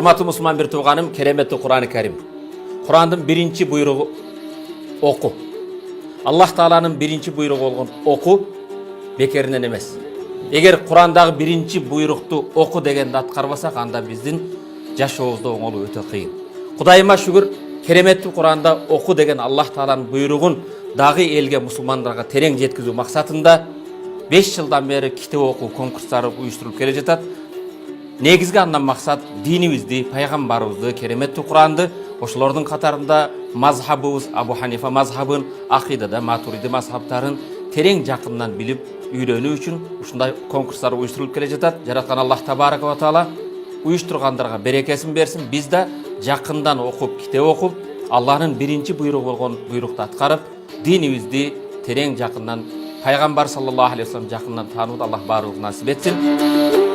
Урматтуу мусулман бир тууганым, кереметтүү Кур'ан-ы Карим. Кур'андын биринчи буйругу оку. Аллах Тааланын биринчи буйругу болгон оку бекеринен эмес. Эгер Кур'андагы биринчи буйрукту оку дегенди аткарбасак, анда биздин жашообузда оңолуу өтө кыйын. Кудайыма шүгүр, кереметтүү Кур'анда оку деген Аллах Тааланын буйругун дагы элге, мусулмандарга терең жеткизүү максатында 5 жылдан бери китеп окуу конкурстары уюштурулуп келе жатат. Негизги андан максат динибизди, пайгамбарыбызды, кереметтүү Кур'анды ошолордун катарында мазхабыбыз Абу Ханифа мазхабын, акыйдада Матуриди мазхабтарын терең жакындан билип үйрөнүү үчүн ушундай конкурстар уюштурулуп келе жатат. Жараткан Аллах Табарaka ва Таала уюштургандарга берекесин берсин. Биз да жакындан окуп, китеп окуп, Аллахтын биринчи буйругу болгон буйрукту аткарып, динибизди терең жакындан, пайгамбар саллаллаху алейхи ва саллям жакындан таанууду Аллах баардыгына насип этсин.